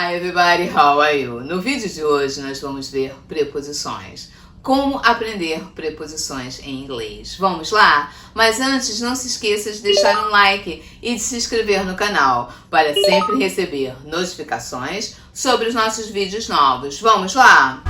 Hi everybody, how are you? No vídeo de hoje nós vamos ver preposições. Como aprender preposições em inglês. Vamos lá? Mas antes, não se esqueça de deixar um like e de se inscrever no canal para sempre receber notificações sobre os nossos vídeos novos. Vamos lá?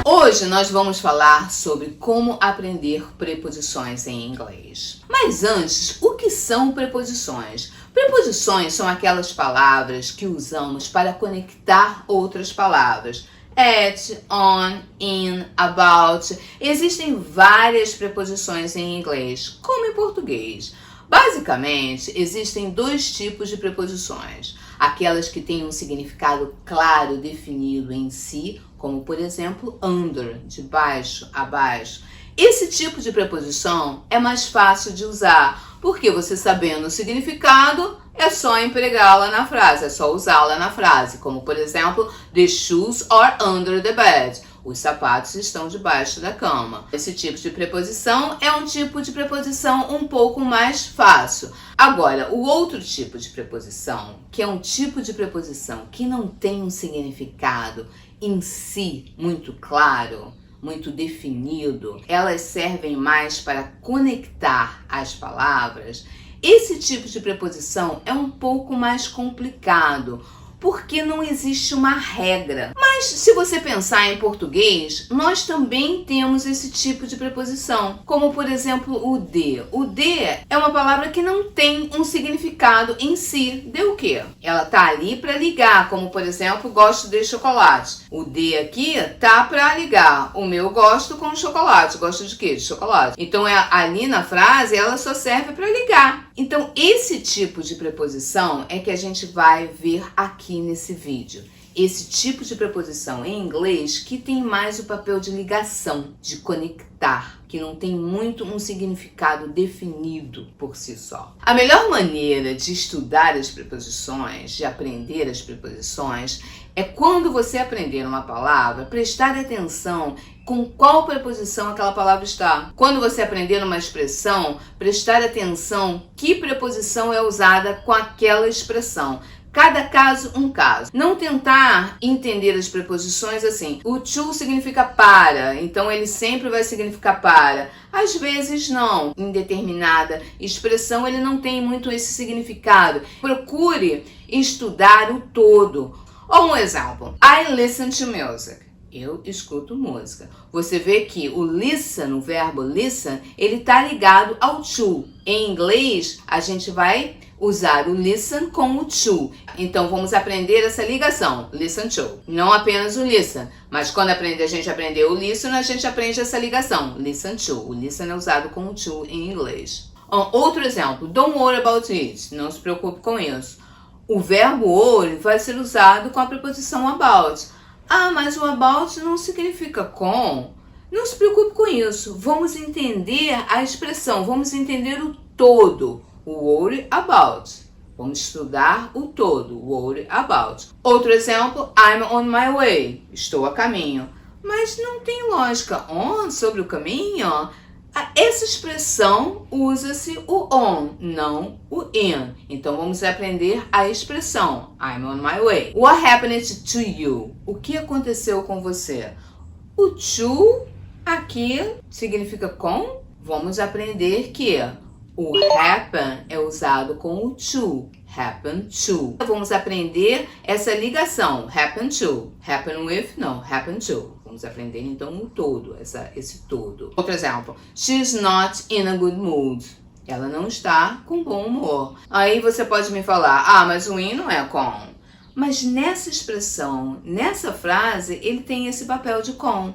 Hoje nós vamos falar sobre como aprender preposições em inglês. Mas antes, o que são preposições? Preposições são aquelas palavras que usamos para conectar outras palavras. At, on, in, about. Existem várias preposições em inglês, como em português. Basicamente, existem dois tipos de preposições. Aquelas que têm um significado claro definido em si, como por exemplo, under, de baixo, abaixo. Esse tipo de preposição é mais fácil de usar, porque você sabendo o significado, é só empregá-la na frase, é só usá-la na frase, como por exemplo, the shoes are under the bed. Os sapatos estão debaixo da cama. Esse tipo de preposição é um tipo de preposição um pouco mais fácil. Agora, o outro tipo de preposição, que é um tipo de preposição que não tem um significado em si muito claro, muito definido, elas servem mais para conectar as palavras. Esse tipo de preposição é um pouco mais complicado, porque não existe uma regra. Mas se você pensar em português, nós também temos esse tipo de preposição, como por exemplo o de. O de é uma palavra que não tem um significado em si. De o quê? Ela tá ali para ligar, como por exemplo, gosto de chocolate. O de aqui tá para ligar. O meu gosto com chocolate. Gosto de quê? De chocolate. Então ali na frase ela só serve para ligar. Então esse tipo de preposição é que a gente vai ver aqui nesse vídeo. Esse tipo de preposição em inglês que tem mais o papel de ligação, de conectar, que não tem muito um significado definido por si só. A melhor maneira de estudar as preposições, de aprender as preposições, é quando você aprender uma palavra, prestar atenção com qual preposição aquela palavra está. Quando você aprender uma expressão, prestar atenção que preposição é usada com aquela expressão. Cada caso, um caso. Não tentar entender as preposições assim. O to significa para, então ele sempre vai significar para. Às vezes não. Em determinada expressão ele não tem muito esse significado. Procure estudar o todo. Ou um exemplo. I listen to music. Eu escuto música. Você vê que o listen, o verbo listen, ele está ligado ao to. Em inglês, a gente vai usar o listen com o to. Então, vamos aprender essa ligação, listen to. Não apenas o listen, mas quando a gente aprender o listen, a gente aprende essa ligação, listen to. O listen é usado com o to em inglês. Outro exemplo, don't worry about it. Não se preocupe com isso. O verbo worry vai ser usado com a preposição about. Ah, mas o about não significa com. Não se preocupe com isso. Vamos entender a expressão, vamos entender o todo. Worry about. Vamos estudar o todo. Worry about. Outro exemplo, I'm on my way. Estou a caminho. Mas não tem lógica. On, sobre o caminho? Essa expressão usa-se o on, não o in. Então vamos aprender a expressão I'm on my way. What happened to you? O que aconteceu com você? O to aqui significa com. Vamos aprender que o happen é usado com o to. Happen to. Vamos aprender essa ligação. Happen to. Happen with, não. Happen to. Vamos aprender então o todo, esse todo. Outro exemplo. She's not in a good mood. Ela não está com bom humor. Aí você pode me falar, ah, mas o in não é com. Mas nessa expressão, nessa frase, ele tem esse papel de com.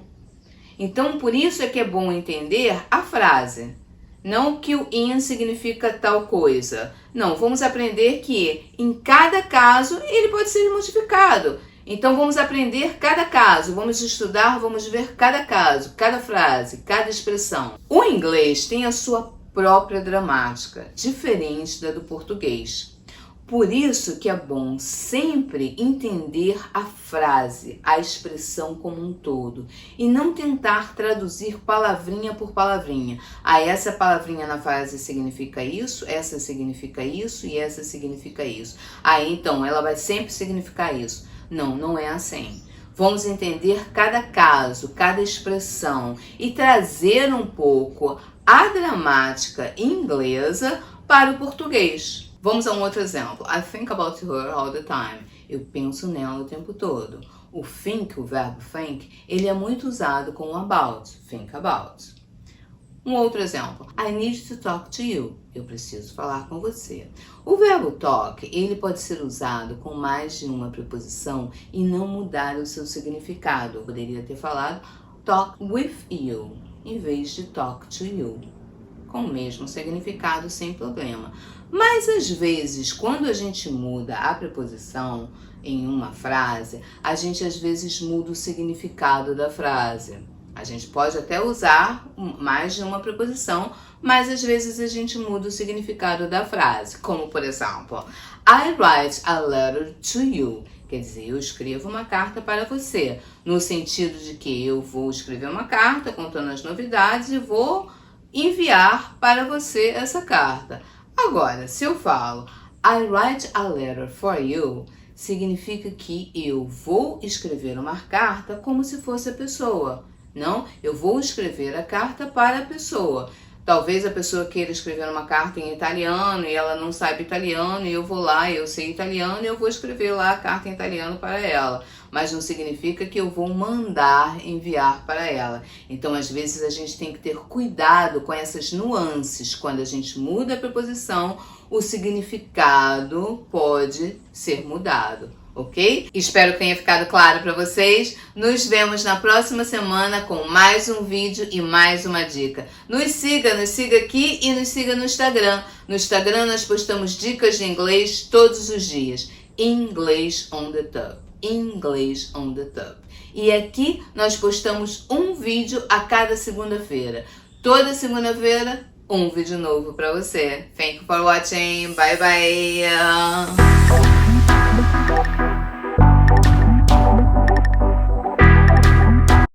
Então, por isso é que é bom entender a frase. Não que o in significa tal coisa. Não, vamos aprender que em cada caso ele pode ser modificado. Então vamos aprender cada caso, vamos estudar, vamos ver cada caso, cada frase, cada expressão. O inglês tem a sua própria gramática, diferente da do português. Por isso que é bom sempre entender a frase, a expressão como um todo, e não tentar traduzir palavrinha por palavrinha. Ah, essa palavrinha na frase significa isso, essa significa isso e essa significa isso. Ah, então ela vai sempre significar isso. Não, não é assim. Vamos entender cada caso, cada expressão e trazer um pouco a gramática inglesa para o português. Vamos a um outro exemplo. I think about her all the time. Eu penso nela o tempo todo. O think, o verbo think, ele é muito usado com o about. Think about. Um outro exemplo. I need to talk to you. Eu preciso falar com você. O verbo talk, ele pode ser usado com mais de uma preposição e não mudar o seu significado. Eu poderia ter falado talk with you, em vez de talk to you, com o mesmo significado, sem problema. Mas às vezes, quando a gente muda a preposição em uma frase, a gente às vezes muda o significado da frase. A gente pode até usar mais de uma preposição, mas às vezes a gente muda o significado da frase. Como, por exemplo, I write a letter to you. Quer dizer, eu escrevo uma carta para você. No sentido de que eu vou escrever uma carta contando as novidades e vou enviar para você essa carta. Agora, se eu falo I write a letter for you, significa que eu vou escrever uma carta como se fosse a pessoa. Não, eu vou escrever a carta para a pessoa. Talvez a pessoa queira escrever uma carta em italiano e ela não sabe italiano e eu vou lá, eu sei italiano e eu vou escrever lá a carta em italiano para ela. Mas não significa que eu vou mandar enviar para ela. Então, às vezes, a gente tem que ter cuidado com essas nuances. Quando a gente muda a preposição, o significado pode ser mudado. Ok? Espero que tenha ficado claro para vocês. Nos vemos na próxima semana com mais um vídeo e mais uma dica. Nos siga aqui e nos siga no Instagram. No Instagram nós postamos dicas de inglês todos os dias. English on the Tub. English on the Tub. E aqui nós postamos um vídeo a cada segunda-feira. Toda segunda-feira, um vídeo novo para você. Thank you for watching. Bye bye.